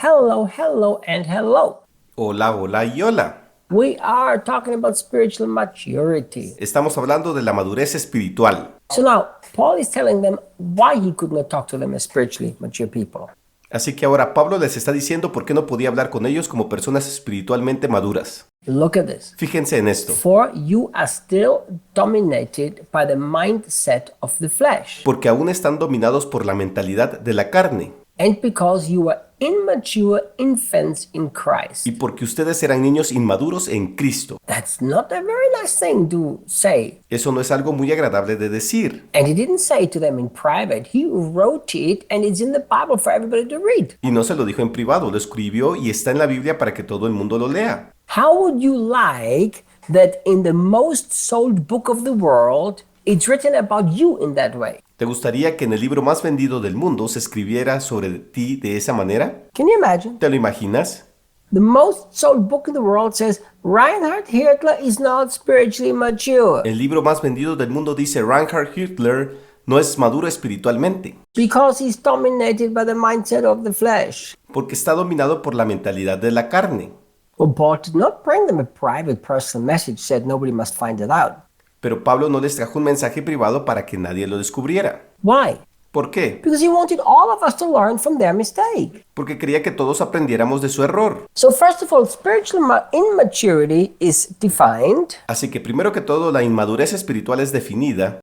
Hello, hello, and hello. Hola, hola y hola. We are talking about spiritual maturity. Estamos hablando de la madurez espiritual. So now, Paul is telling them why he could not talk to them as spiritually mature people. Así que ahora Pablo les está diciendo por qué no podía hablar con ellos como personas espiritualmente maduras. Look at this. Fíjense en esto. For you are still dominated by the mindset of the flesh. Porque aún están dominados por la mentalidad de la carne. And because you are immature infants in Christ. Y porque ustedes eran niños inmaduros en Cristo. That's not a very nice thing to say. Eso no es algo muy agradable de decir. And he didn't say it to them in private. He wrote it and it's in the Bible for everybody to read. Y no se lo dijo en privado, lo escribió y está en la Biblia para que todo el mundo lo lea. How would you like that in the most sold book of the world, it's written about you in that way? ¿Te gustaría que en el libro más vendido del mundo se escribiera sobre ti de esa manera? Can you imagine? ¿Te lo imaginas? The most sold book in the world says Reinhard Hirtler is not spiritually mature El libro más vendido del mundo dice Reinhard Hirtler no es maduro espiritualmente, because he's dominated by the mindset of the flesh. porque está dominado por la mentalidad de la carne. Well, Paul did not bring them a private personal message, said nobody must find it out. Pero Pablo no les trajo un mensaje privado para que nadie lo descubriera. Why? ¿Por qué? Because he wanted all of us to learn from their mistake. Porque quería que todos aprendiéramos de su error. So first of all, spiritual immaturity is defined Así que primero que todo, la inmadurez espiritual es definida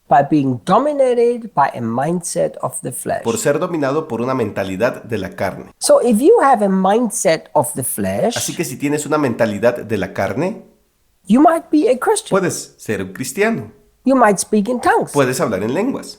by being dominated by a mindset of the flesh. por ser dominado por una mentalidad de la carne. So if you have a mindset of the flesh, Así que si tienes una mentalidad de la carne, you might be a Christian. puedes ser un cristiano, You might speak in tongues. puedes hablar en lenguas.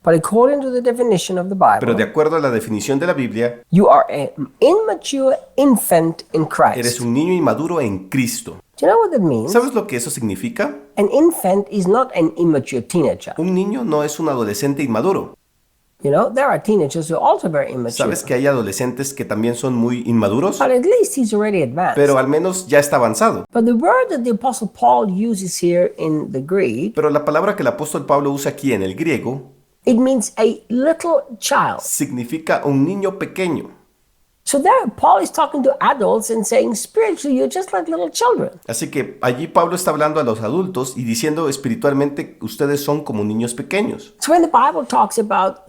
But according to the definition of the Pero de Bible, acuerdo a la definición de la Biblia, you are an immature infant in eres Christ. un niño inmaduro en Cristo. Do you know what that means? ¿Sabes lo que eso significa? An infant is not an immature teenager. Un niño no es un adolescente inmaduro. You know, there are teenagers who are also very immature. ¿Sabes que hay adolescentes que también son muy inmaduros? But at least he's already advanced. Pero al menos ya está avanzado. But the word that the Apostle Paul uses here in the Greek, Pero la palabra que el apóstol Pablo usa aquí en el griego it means a little child. significa un niño pequeño. So there, Paul is talking to adults and saying, spiritually, you're just like little children. Así que allí Pablo está hablando a los adultos y diciendo espiritualmente ustedes son como niños pequeños. So when the Bible talks about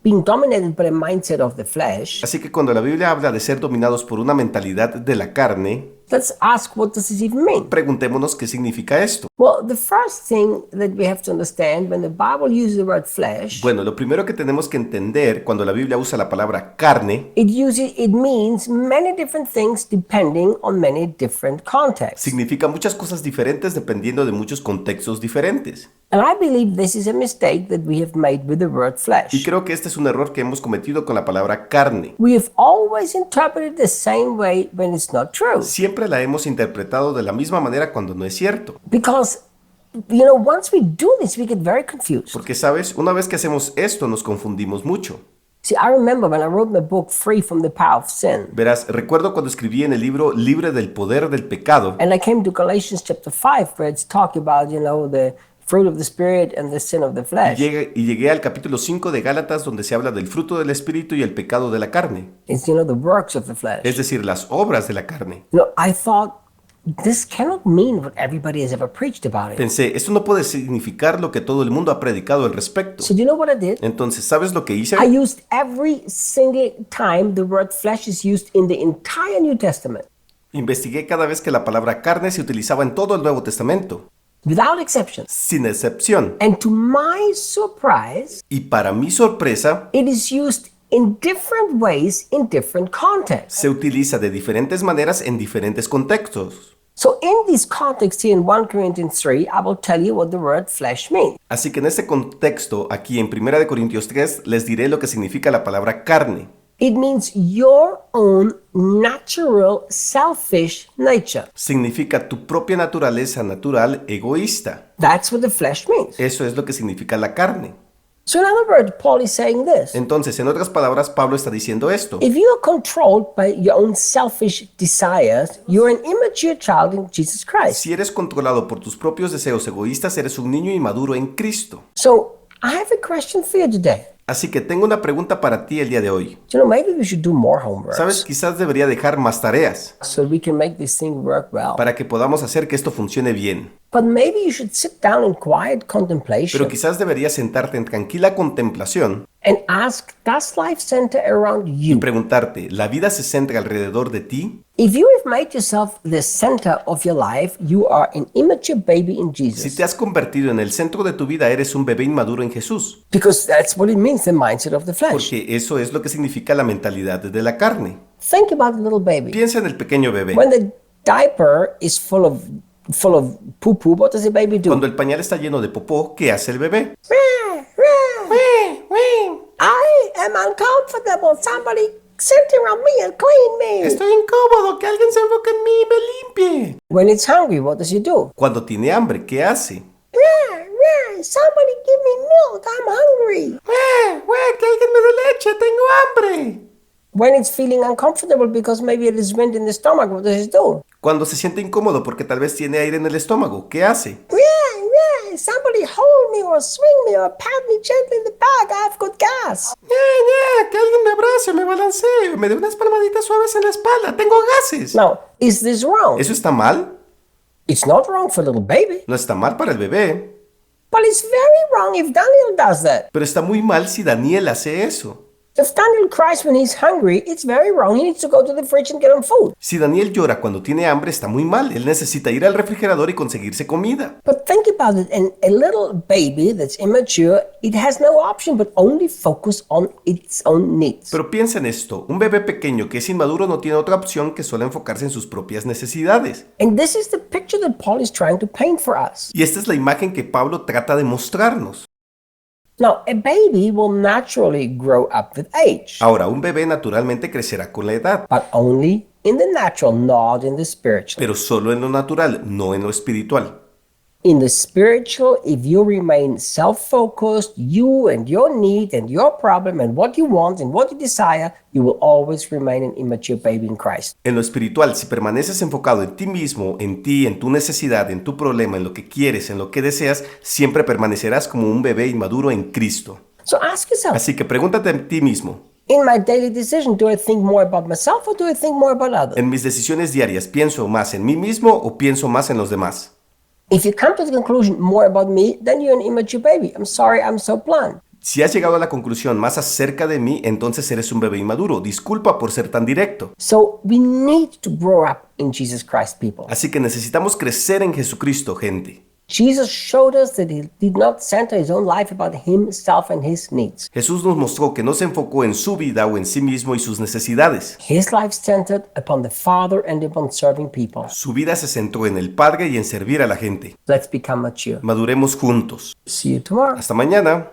being dominated by the mindset of the flesh, Así que cuando la Biblia habla de ser dominados por una mentalidad de la carne, let's ask, what does this even mean? preguntémonos qué significa esto. Well, the first thing that we have to understand when the Bible uses the word flesh, Bueno, lo primero que tenemos que entender cuando la Biblia usa la palabra carne, it means many different things depending on many different contexts. significa muchas cosas diferentes dependiendo de muchos contextos diferentes. And I believe this is a mistake that we have made with the word Y flesh. creo que este es un error que hemos cometido con la palabra carne. We have always interpreted the same way when it's not true. Siempre la hemos interpretado de la misma manera cuando no es cierto. Because, you know, once we do this, we get very confused. Porque, ¿sabes? Una vez que hacemos esto nos confundimos mucho. See, I remember when I wrote my book, Free from the Power of Sin, Verás, recuerdo cuando escribí en el libro Libre del Poder del Pecado, and I came to Galatians chapter 5, where it's talking about, you know, the fruit of the Spirit and the sin of the y flesh. llegué al capítulo 5 de Gálatas donde se habla del fruto del Espíritu y el pecado de la carne. It's, you know, the works of the flesh. Es decir, las obras de la carne. You know, I thought, this cannot mean what everybody has ever preached about it. Pensé, esto no puede significar lo que todo el mundo ha predicado al respecto. So do you know what I did? Entonces, ¿sabes lo que hice? I used every single time the word flesh is used in the entire New Testament, Investigué cada vez que la palabra carne se utilizaba en todo el Nuevo Testamento, without exception. sin excepción. And to my surprise, Y para mi sorpresa, it is used in different ways in different contexts. se utiliza de diferentes maneras en diferentes contextos. So in this context here in 1 Corinthians 3, I will tell you what the word flesh means. Así que en este contexto, aquí en 1 Corintios 3, les diré lo que significa la palabra carne. It means your own natural selfish nature. Significa tu propia naturaleza natural egoísta. That's what the flesh means. Eso es lo que significa la carne. So in other words, Paul is saying this. Entonces, en otras palabras, Pablo está diciendo esto. If you are controlled by your own selfish desires, you're an immature child in Jesus Christ. Si eres controlado por tus propios deseos egoístas, eres un niño inmaduro en Cristo. So I have a question for you today. Así que tengo una pregunta para ti el día de hoy. You know, maybe we should do more homework ¿Sabes? Quizás debería dejar más tareas so we can make this thing work well. para que podamos hacer que esto funcione bien. But maybe you should sit down in quiet Pero contemplation quizás deberías sentarte en tranquila contemplación and ask, does life center around y you? preguntarte, ¿la vida se centra alrededor de ti? If you have made yourself the center of your life, you are an immature baby in Si Jesus. te has convertido en el centro de tu vida, eres un bebé inmaduro en Jesús. Because that's what it means, the mindset of the flesh. Porque eso es lo que significa la mentalidad de la carne. Think about a little baby. Piensa en el pequeño bebé. When the diaper is full of poo-poo, what does the baby do? Cuando el pañal está lleno de popó, ¿qué hace el bebé? I am uncomfortable. Somebody center on me and clean me. Estoy incómodo, que alguien se enfoque en mí y me limpie. When it's hungry, what does he do? Cuando tiene hambre, ¿qué hace? Somebody give me milk. I'm hungry. Que alguien me dé leche, tengo hambre. When it's feeling uncomfortable because maybe it is wind in the stomach, what does it do? Cuando se siente incómodo porque tal vez tiene aire en el estómago, ¿qué hace? Somebody hold me or swing me or pat me gently in the back. I've got gas. Que alguien me abrace, me balancee, me dé unas palmaditas suaves en la espalda, tengo gases. Now, is this wrong? ¿Eso está mal? It's not wrong for a little baby, No está mal para el bebé, but it's very wrong if Daniel does that. pero está muy mal si Daniel hace eso. If Daniel cries when he's hungry, it's very wrong. He needs to go to the fridge and get him food. Si Daniel llora cuando tiene hambre, está muy mal. Él necesita ir al refrigerador y conseguirse comida. But think about it, and a little baby that's immature, it has no option but only focus on its own needs. Pero piensa en esto, un bebé pequeño que es inmaduro no tiene otra opción que solo enfocarse en sus propias necesidades. And this is the picture that Paul is trying to paint for us. Y esta es la imagen que Pablo trata de mostrarnos. Now, a baby will naturally grow up with age, Ahora, un bebé naturalmente crecerá con la edad, but only in the natural, not in the spiritual. pero solo en lo natural, no en lo espiritual. In the spiritual, if you remain self-focused, you and your need and your problem and what you want and what you desire, you will always remain an immature baby in Christ. En lo espiritual, si permaneces enfocado en ti mismo, en ti, en tu necesidad, en tu problema, en lo que quieres, en lo que deseas, siempre permanecerás como un bebé inmaduro en Cristo. So ask yourself, Así que pregúntate a ti mismo, in my daily decision, do I think more about myself or do I think more about others? en mis decisiones diarias, ¿pienso más en mí mismo o pienso más en los demás? If you come to the conclusion more about me, then you're an immature baby. I'm sorry, I'm so blunt. Si has llegado a la conclusión más acerca de mí, entonces eres un bebé inmaduro. Disculpa por ser tan directo. So we need to grow up in Jesus Christ, people. Así que necesitamos crecer en Jesucristo, gente. Jesus showed us that he did not center his own life about himself and his needs. Jesús nos mostró que no se enfocó en su vida o en sí mismo y sus necesidades. His life centered upon the Father and upon serving people. Su vida se centró en el Padre y en servir a la gente. Let's become mature. Maduremos juntos. See you tomorrow. Hasta mañana.